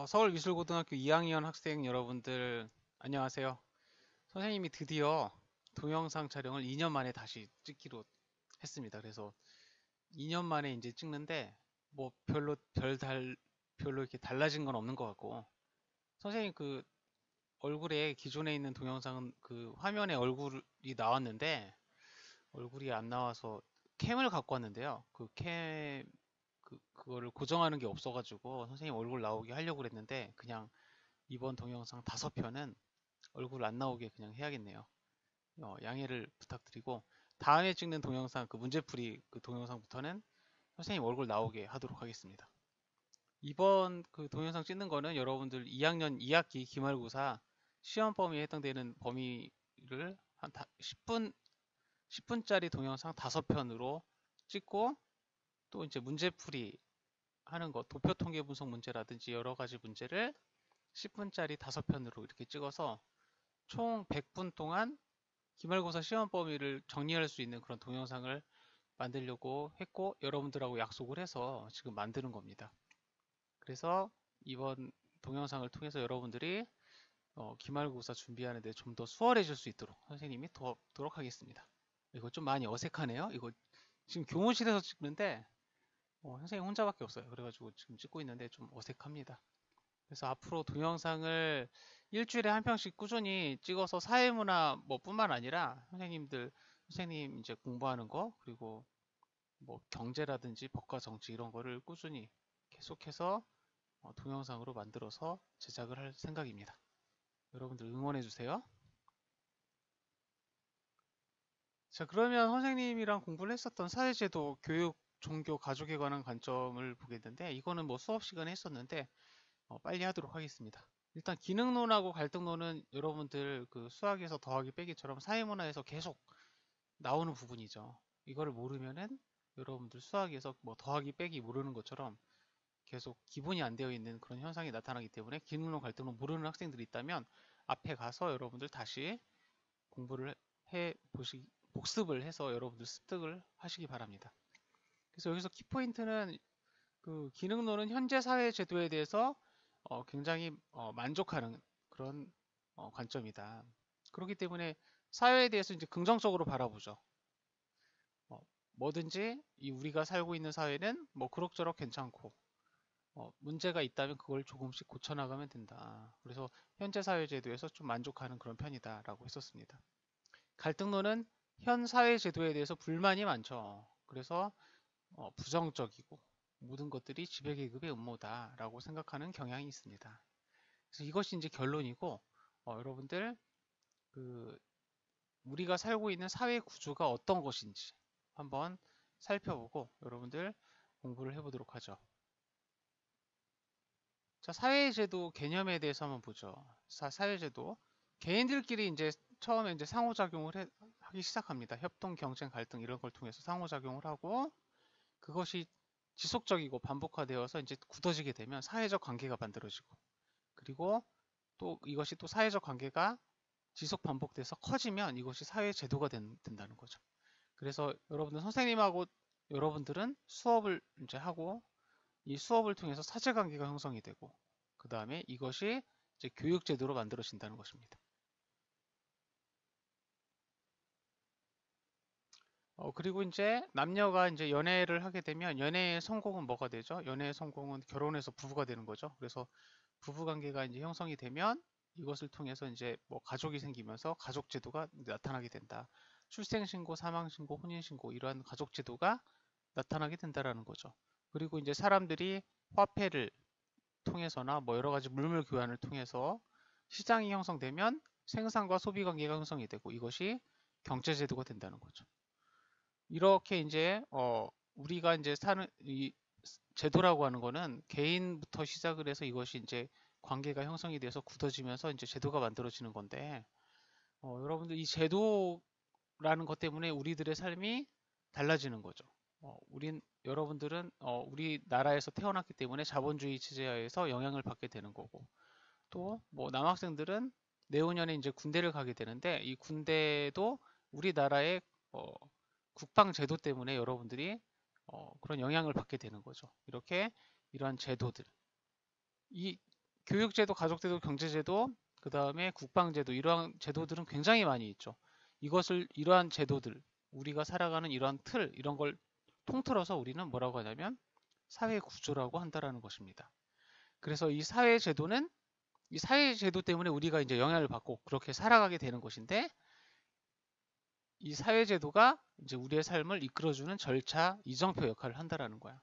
서울미술고등학교 2학년 학생 여러분들 안녕하세요. 선생님이 드디어 동영상 촬영을 2년 만에 다시 찍기로 했습니다. 그래서 2년 만에 이제 찍는데 뭐 별로 이렇게 달라진 건 없는 것 같고, 선생님 그 얼굴에 기존에 있는 동영상은 그 화면에 얼굴이 나왔는데 얼굴이 안 나와서 캠을 갖고 왔는데요. 그거를 고정하는 게 없어가지고 선생님 얼굴 나오게 하려고 그랬는데, 그냥 이번 동영상 5편은 얼굴 안 나오게 그냥 해야겠네요. 양해를 부탁드리고, 다음에 찍는 동영상 그 문제풀이 그 동영상부터는 선생님 얼굴 나오게 하도록 하겠습니다. 이번 그 동영상 찍는 거는 여러분들 2학년 2학기 기말고사 시험 범위에 해당되는 범위를 한 10분짜리 동영상 5편으로 찍고, 또 이제 문제풀이 하는 거, 도표 통계 분석 문제라든지 여러 가지 문제를 10분짜리 5편으로 이렇게 찍어서 총 100분 동안 기말고사 시험 범위를 정리할 수 있는 그런 동영상을 만들려고 했고, 여러분들하고 약속을 해서 지금 만드는 겁니다. 그래서 이번 동영상을 통해서 여러분들이 기말고사 준비하는데 좀 더 수월해질 수 있도록 선생님이 도와도록 하겠습니다. 이거 좀 많이 어색하네요. 이거 지금 교무실에서 찍는데 선생님 혼자밖에 없어요. 그래가지고 지금 찍고 있는데 좀 어색합니다. 그래서 앞으로 동영상을 일주일에 한 편씩 꾸준히 찍어서 사회문화 뭐 뿐만 아니라 선생님 이제 공부하는 거, 그리고 뭐 경제라든지 법과 정치 이런 거를 꾸준히 계속해서 동영상으로 만들어서 제작을 할 생각입니다. 여러분들 응원해 주세요. 자, 그러면 선생님이랑 공부를 했었던 사회제도, 교육, 종교, 가족에 관한 관점을 보겠는데, 이거는 뭐 수업 시간에 했었는데 빨리 하도록 하겠습니다. 일단 기능론하고 갈등론은 여러분들 그 수학에서 더하기 빼기처럼 사회문화에서 계속 나오는 부분이죠. 이거를 모르면은 여러분들 수학에서 뭐 더하기 빼기 모르는 것처럼 계속 기본이 안 되어 있는 그런 현상이 나타나기 때문에, 기능론 갈등론 모르는 학생들이 있다면 앞에 가서 여러분들 다시 공부를 해 보시 복습을 해서 여러분들 습득을 하시기 바랍니다. 그래서 여기서 키포인트는, 그 기능론은 현재 사회 제도에 대해서 굉장히 만족하는 그런 관점이다. 그렇기 때문에 사회에 대해서 이제 긍정적으로 바라보죠. 어, 뭐든지 이 우리가 살고 있는 사회는 뭐 그럭저럭 괜찮고, 문제가 있다면 그걸 조금씩 고쳐나가면 된다. 그래서 현재 사회 제도에서 좀 만족하는 그런 편이다라고 했었습니다. 갈등론은 현 사회 제도에 대해서 불만이 많죠. 그래서 부정적이고 모든 것들이 지배계급의 음모다라고 생각하는 경향이 있습니다. 그래서 이것이 이제 결론이고, 여러분들 그 우리가 살고 있는 사회 구조가 어떤 것인지 한번 살펴보고 여러분들 공부를 해보도록 하죠. 자, 사회제도 개념에 대해서 한번 보죠. 사회제도, 개인들끼리 이제 처음에 이제 하기 시작합니다. 협동, 경쟁, 갈등 이런 걸 통해서 상호작용을 하고, 그것이 지속적이고 반복화되어서 이제 굳어지게 되면 사회적 관계가 만들어지고, 그리고 또 이것이 또 사회적 관계가 지속 반복돼서 커지면 이것이 사회 제도가 된다는 거죠. 그래서 여러분들 선생님하고 여러분들은 수업을 이제 하고, 이 수업을 통해서 사제관계가 형성이 되고, 그 다음에 이것이 이제 교육 제도로 만들어진다는 것입니다. 그리고 이제 남녀가 이제 연애를 하게 되면 연애의 성공은 뭐가 되죠? 연애의 성공은 결혼해서 부부가 되는 거죠. 그래서 부부 관계가 이제 형성이 되면 이것을 통해서 이제 뭐 가족이 생기면서 가족 제도가 나타나게 된다. 출생신고, 사망신고, 혼인신고 이러한 가족 제도가 나타나게 된다라는 거죠. 그리고 이제 사람들이 화폐를 통해서나 뭐 여러 가지 물물 교환을 통해서 시장이 형성되면 생산과 소비 관계가 형성이 되고, 이것이 경제 제도가 된다는 거죠. 이렇게 이제 우리가 이제 사는 이 제도라고 하는 거는 개인부터 시작을 해서 이것이 이제 관계가 형성이 돼서 굳어지면서 이제 제도가 만들어지는 건데, 여러분들 이 제도라는 것 때문에 우리들의 삶이 달라지는 거죠. 여러분들은 우리나라에서 태어났기 때문에 자본주의 체제하에서 영향을 받게 되는 거고, 또 뭐 남학생들은 내후년에 이제 군대를 가게 되는데, 이 군대도 우리나라의 어, 국방 제도 때문에 여러분들이 그런 영향을 받게 되는 거죠. 이렇게 이러한 제도들, 이 교육제도, 가족제도, 경제제도, 그 다음에 국방제도, 이러한 제도들은 굉장히 많이 있죠. 이러한 제도들, 우리가 살아가는 이러한 틀, 이런 걸 통틀어서 우리는 뭐라고 하냐면 사회 구조라고 한다라는 것입니다. 그래서 이 사회 제도 때문에 우리가 이제 영향을 받고 그렇게 살아가게 되는 것인데, 이 사회 제도가 이제 우리의 삶을 이끌어주는 절차, 이정표 역할을 한다라는 거야.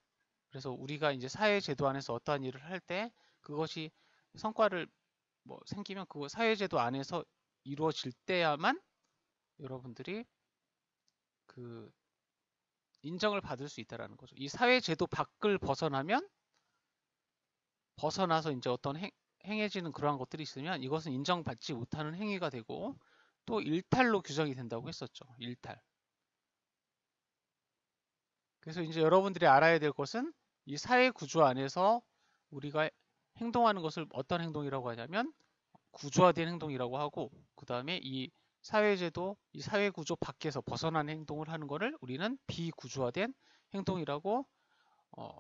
그래서 우리가 이제 사회 제도 안에서 어떠한 일을 할 때 그것이 성과를 뭐 생기면 그 사회 제도 안에서 이루어질 때야만 여러분들이 그 인정을 받을 수 있다라는 거죠. 이 사회 제도 밖을 벗어나서 이제 어떤 행해지는 그러한 것들이 있으면 이것은 인정받지 못하는 행위가 되고, 또 일탈로 규정이 된다고 했었죠. 일탈. 그래서 이제 여러분들이 알아야 될 것은 이 사회 구조 안에서 우리가 행동하는 것을 어떤 행동이라고 하냐면 구조화된 행동이라고 하고, 그 다음에 이 사회제도, 이 사회구조 밖에서 벗어난 행동을 하는 것을 우리는 비구조화된 행동이라고 어,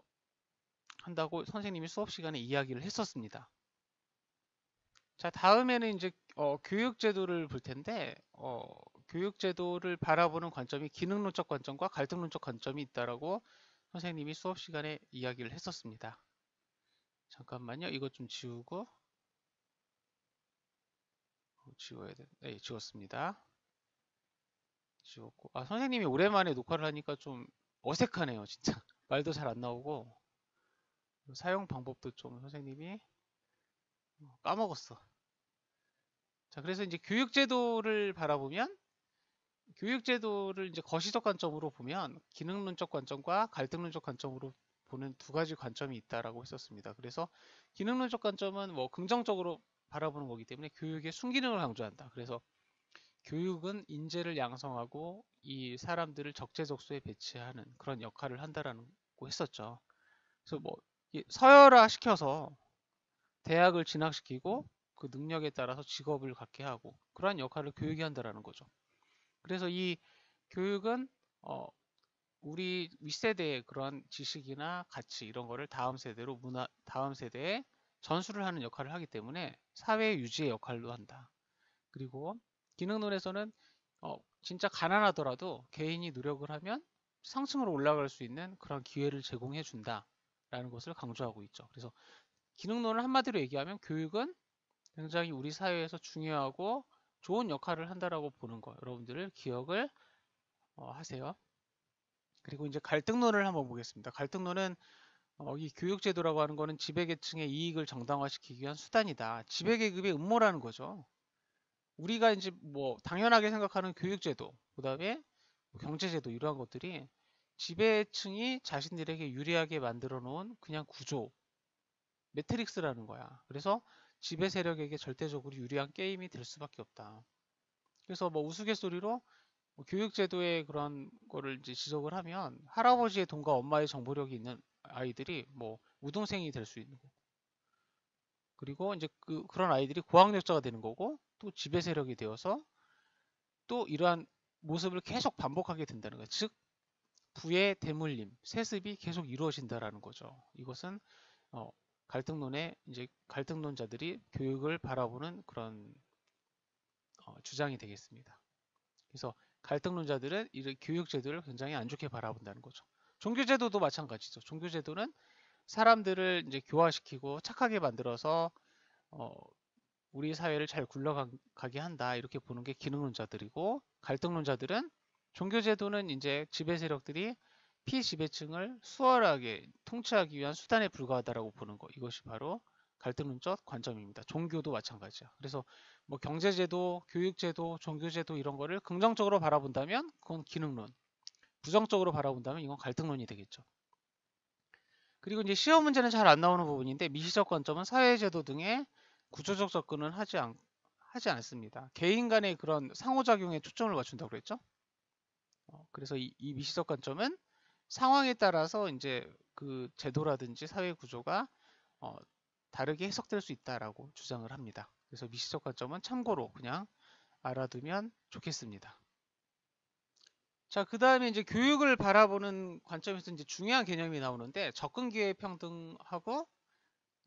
한다고 선생님이 수업 시간에 이야기를 했었습니다. 자, 다음에는 이제 교육제도를 볼 텐데, 교육제도를 바라보는 관점이 기능론적 관점과 갈등론적 관점이 있다라고 선생님이 수업 시간에 이야기를 했었습니다. 잠깐만요. 이것 좀 지우고, 지워야 돼. 네, 지웠습니다. 지웠고. 아, 선생님이 오랜만에 녹화를 하니까 좀 어색하네요, 진짜. 말도 잘 안 나오고, 사용 방법도 좀 선생님이 까먹었어. 자, 그래서 이제 교육제도를 바라보면, 교육제도를 이제 거시적 관점으로 보면, 기능론적 관점과 갈등론적 관점으로 보는 두 가지 관점이 있다라고 했었습니다. 그래서 기능론적 관점은 뭐 긍정적으로 바라보는 거기 때문에 교육의 순기능을 강조한다. 그래서 교육은 인재를 양성하고 이 사람들을 적재적소에 배치하는 그런 역할을 한다라고 했었죠. 그래서 뭐 서열화 시켜서 대학을 진학시키고 그 능력에 따라서 직업을 갖게 하고 그러한 역할을 교육이 한다라는 거죠. 그래서 이 교육은 우리 윗세대의 그러한 지식이나 가치 이런 거를 다음 세대에 전수를 하는 역할을 하기 때문에 사회 유지의 역할도 한다. 그리고 기능론에서는 진짜 가난하더라도 개인이 노력을 하면 상층으로 올라갈 수 있는 그런 기회를 제공해 준다라는 것을 강조하고 있죠. 그래서 기능론을 한마디로 얘기하면 교육은 굉장히 우리 사회에서 중요하고 좋은 역할을 한다라고 보는 거, 여러분들 기억을 하세요. 그리고 이제 갈등론을 한번 보겠습니다. 갈등론은 이 교육제도라고 하는 거는 지배계층의 이익을 정당화시키기 위한 수단이다. 지배계급의 음모라는 거죠. 우리가 이제 뭐 당연하게 생각하는 교육제도, 그 다음에 경제제도 이러한 것들이 지배층이 자신들에게 유리하게 만들어 놓은 그냥 구조, 매트릭스라는 거야. 그래서 지배 세력에게 절대적으로 유리한 게임이 될 수밖에 없다. 그래서 뭐 우스갯소리로 뭐 교육제도의 그런 거를 이제 지적을 하면 할아버지의 돈과 엄마의 정보력이 있는 아이들이 뭐 우등생이 될 수 있는 거고, 그리고 이제 그런 아이들이 고학력자가 되는 거고, 또 지배 세력이 되어서 또 이러한 모습을 계속 반복하게 된다는 거예요. 즉 부의 대물림, 세습이 계속 이루어진다라는 거죠. 이것은 어, 갈등론의 이제 갈등론자들이 교육을 바라보는 그런 주장이 되겠습니다. 그래서 갈등론자들은 이 교육제도를 굉장히 안 좋게 바라본다는 거죠. 종교제도도 마찬가지죠. 종교제도는 사람들을 이제 교화시키고 착하게 만들어서 우리 사회를 잘 굴러가게 한다 이렇게 보는 게 기능론자들이고, 갈등론자들은 종교제도는 이제 지배 세력들이 피지배층을 수월하게 통치하기 위한 수단에 불과하다라고 보는 거, 이것이 바로 갈등론적 관점입니다. 종교도 마찬가지야. 그래서 뭐 경제제도, 교육제도, 종교제도 이런 거를 긍정적으로 바라본다면 그건 기능론, 부정적으로 바라본다면 이건 갈등론이 되겠죠. 그리고 이제 시험 문제는 잘 안 나오는 부분인데, 미시적 관점은 사회제도 등의 구조적 접근은 하지 않습니다. 개인 간의 그런 상호작용에 초점을 맞춘다고 그랬죠. 그래서 이 미시적 관점은 상황에 따라서 이제 그 제도라든지 사회 구조가 다르게 해석될 수 있다라고 주장을 합니다. 그래서 미시적 관점은 참고로 그냥 알아두면 좋겠습니다. 자, 그 다음에 이제 교육을 바라보는 관점에서 이제 중요한 개념이 나오는데, 접근 기회 평등하고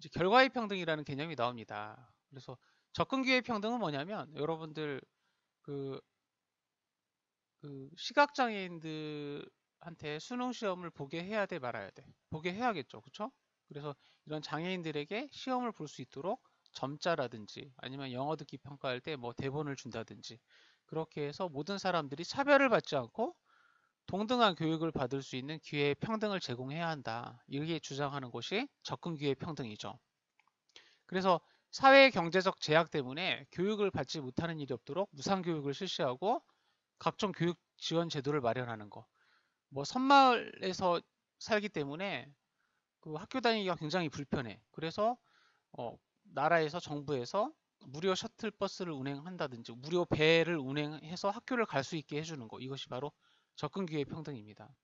이제 결과의 평등이라는 개념이 나옵니다. 그래서 접근기회 평등은 뭐냐면 여러분들 그, 그 시각장애인들한테 수능 시험을 보게 해야 돼 말아야 돼? 보게 해야겠죠. 그쵸? 그래서 이런 장애인들에게 시험을 볼 수 있도록 점자라든지 아니면 영어 듣기 평가할 때 뭐 대본을 준다든지 그렇게 해서 모든 사람들이 차별을 받지 않고 동등한 교육을 받을 수 있는 기회의 평등을 제공해야 한다. 이렇게 주장하는 것이 접근기회 평등이죠. 그래서 사회의 경제적 제약 때문에 교육을 받지 못하는 일이 없도록 무상교육을 실시하고 각종 교육 지원 제도를 마련하는 거. 뭐 섬마을에서 살기 때문에 그 학교 다니기가 굉장히 불편해. 그래서 나라에서 정부에서 무료 셔틀버스를 운행한다든지 무료 배를 운행해서 학교를 갈 수 있게 해주는 거. 이것이 바로 접근기회 평등입니다.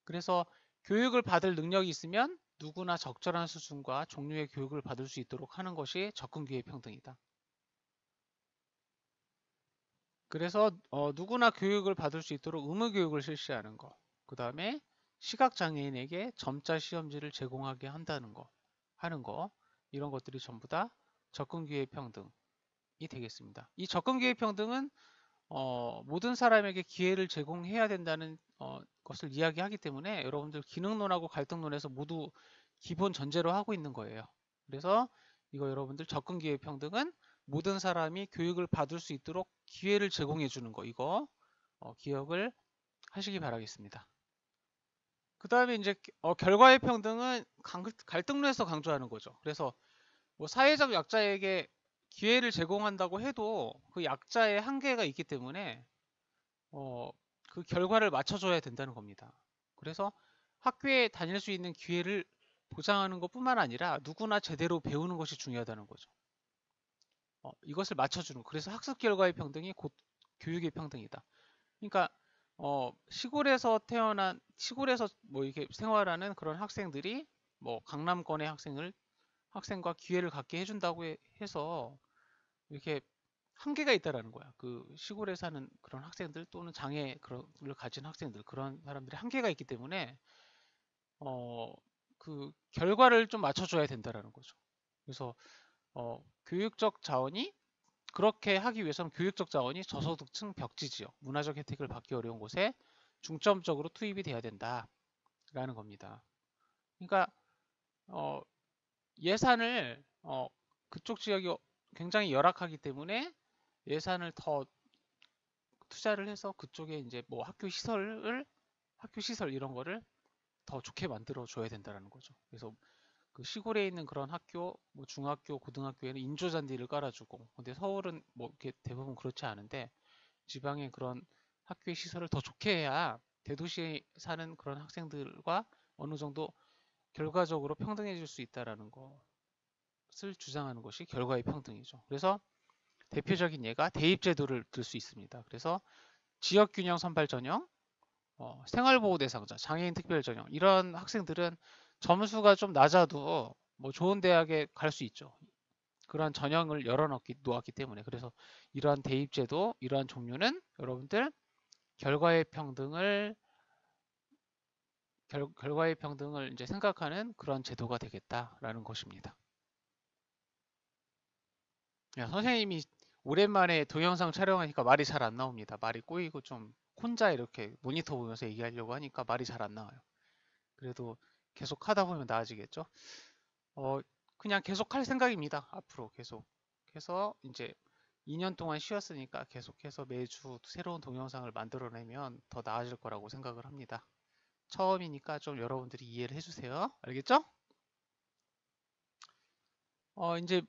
그래서 교육을 받을 능력이 있으면 누구나 적절한 수준과 종류의 교육을 받을 수 있도록 하는 것이 접근기회 평등이다. 그래서 누구나 교육을 받을 수 있도록 의무교육을 실시하는 거. 그 다음에 시각장애인에게 점자 시험지를 제공하게 한다는 거, 하는 거. 이런 것들이 전부 다 접근기회 평등이 되겠습니다. 이 접근기회 평등은 모든 사람에게 기회를 제공해야 된다는 것을 이야기하기 때문에 여러분들 기능론하고 갈등론에서 모두 기본 전제로 하고 있는 거예요. 그래서 이거 여러분들 접근기회 평등은 모든 사람이 교육을 받을 수 있도록 기회를 제공해 주는 거 이거 기억을 하시기 바라겠습니다. 그 다음에 이제 결과의 평등은 갈등론에서 강조하는 거죠. 그래서 뭐 사회적 약자에게 기회를 제공한다고 해도 그 약자의 한계가 있기 때문에 어, 그 결과를 맞춰줘야 된다는 겁니다. 그래서 학교에 다닐 수 있는 기회를 보장하는 것뿐만 아니라 누구나 제대로 배우는 것이 중요하다는 거죠. 이것을 맞춰주는 그래서 학습 결과의 평등이 곧 교육의 평등이다. 그러니까 시골에서 뭐 이렇게 생활하는 그런 학생들이 뭐 강남권의 학생과 기회를 갖게 해준다고 해서 이렇게 한계가 있다라는 거야. 그 시골에 사는 그런 학생들 또는 장애를 가진 학생들 그런 사람들이 한계가 있기 때문에 그 결과를 좀 맞춰줘야 된다라는 거죠. 그래서 교육적 자원이 그렇게 하기 위해서는 교육적 자원이 저소득층 벽지 지역, 문화적 혜택을 받기 어려운 곳에 중점적으로 투입이 돼야 된다라는 겁니다. 그러니까 예산을 그쪽 지역이 굉장히 열악하기 때문에 예산을 더 투자를 해서 그쪽에 이제 뭐 학교 시설 이런 거를 더 좋게 만들어 줘야 된다는 거죠. 그래서 그 시골에 있는 그런 학교, 뭐 중학교, 고등학교에는 인조잔디를 깔아주고, 근데 서울은 뭐 이렇게 대부분 그렇지 않은데 지방의 그런 학교의 시설을 더 좋게 해야 대도시에 사는 그런 학생들과 어느 정도 결과적으로 평등해질 수 있다라는 것을 주장하는 것이 결과의 평등이죠. 그래서 대표적인 예가 대입제도를 들 수 있습니다. 그래서 지역균형 선발 전형, 생활보호 대상자, 장애인 특별 전형 이런 학생들은 점수가 좀 낮아도 뭐 좋은 대학에 갈 수 있죠. 그러한 전형을 놓았기 때문에 그래서 이러한 대입제도, 이러한 종류는 여러분들 결과의 평등을 결과의 평등을 이제 생각하는 그런 제도가 되겠다라는 것입니다. 야, 선생님이 오랜만에 동영상 촬영하니까 말이 잘 안 나옵니다. 말이 꼬이고 좀 혼자 이렇게 모니터 보면서 얘기하려고 하니까 말이 잘 안 나와요. 그래도 계속 하다 보면 나아지겠죠? 어, 그냥 계속 할 생각입니다. 앞으로 계속 해서 이제 2년 동안 쉬었으니까 계속해서 매주 새로운 동영상을 만들어내면 더 나아질 거라고 생각을 합니다. 처음이니까 좀 여러분들이 이해를 해주세요. 알겠죠? 이제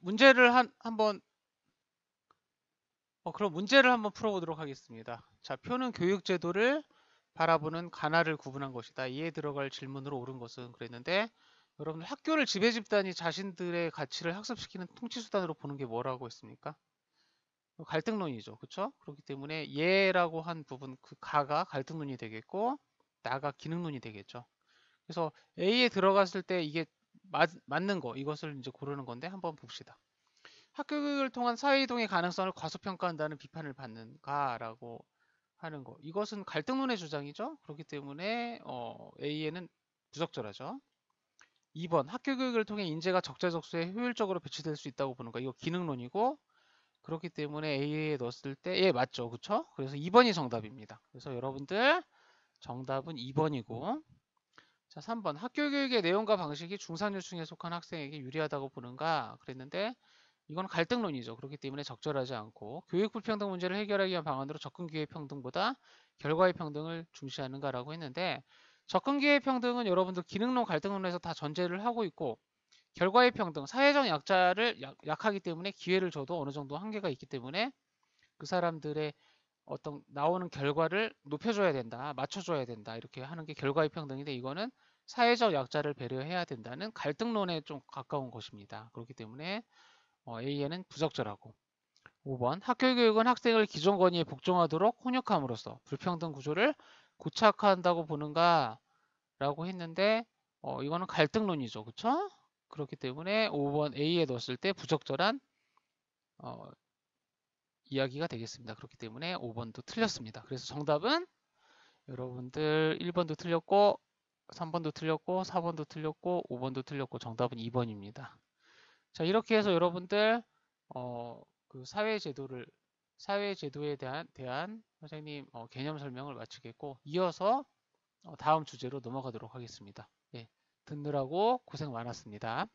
그럼 문제를 한번 풀어보도록 하겠습니다. 자, 표는 교육제도를 바라보는 가나를 구분한 것이다. 이에 들어갈 질문으로 옳은 것은 그랬는데 여러분들 학교를 지배 집단이 자신들의 가치를 학습시키는 통치수단으로 보는 게 뭐라고 했습니까? 갈등론이죠. 그쵸? 그렇기 때문에 얘라고 한 부분 그 가가 갈등론이 되겠고 나가 기능론이 되겠죠. 그래서 A에 들어갔을 때 이게 맞는 거 이것을 이제 고르는 건데 한번 봅시다. 학교 교육을 통한 사회이동의 가능성을 과소평가한다는 비판을 받는가라고 하는 거. 이것은 갈등론의 주장이죠. 그렇기 때문에 A에는 부적절하죠. 2번 학교 교육을 통해 인재가 적재적소에 효율적으로 배치될 수 있다고 보는 거. 이거 기능론이고 그렇기 때문에 A에 넣었을 때 예, 맞죠. 그쵸? 그래서 2번이 정답입니다. 그래서 여러분들 정답은 2번이고 자, 3번 학교 교육의 내용과 방식이 중상류층에 속한 학생에게 유리하다고 보는가 그랬는데 이건 갈등론이죠. 그렇기 때문에 적절하지 않고 교육 불평등 문제를 해결하기 위한 방안으로 접근 기회 평등보다 결과의 평등을 중시하는가라고 했는데 접근 기회 평등은 여러분들 기능론 갈등론에서 다 전제를 하고 있고 결과의 평등, 사회적 약자를 약하기 때문에 기회를 줘도 어느 정도 한계가 있기 때문에 그 사람들의 어떤 나오는 결과를 높여줘야 된다, 맞춰줘야 된다 이렇게 하는 게 결과의 평등인데 이거는 사회적 약자를 배려해야 된다는 갈등론에 좀 가까운 것입니다. 그렇기 때문에 A에는 부적절하고 5번 학교 교육은 학생을 기존 권위에 복종하도록 혼육함으로써 불평등 구조를 고착화한다고 보는가 라고 했는데 이거는 갈등론이죠. 그쵸? 그렇기 때문에 5번 A에 넣었을 때 부적절한 어, 이야기가 되겠습니다. 그렇기 때문에 5번도 틀렸습니다. 그래서 정답은 여러분들 1번도 틀렸고 3번도 틀렸고 4번도 틀렸고 5번도 틀렸고 정답은 2번입니다. 자, 이렇게 해서 여러분들 그 사회제도에 대한 선생님 개념 설명을 마치겠고 이어서 다음 주제로 넘어가도록 하겠습니다. 예, 듣느라고 고생 많았습니다.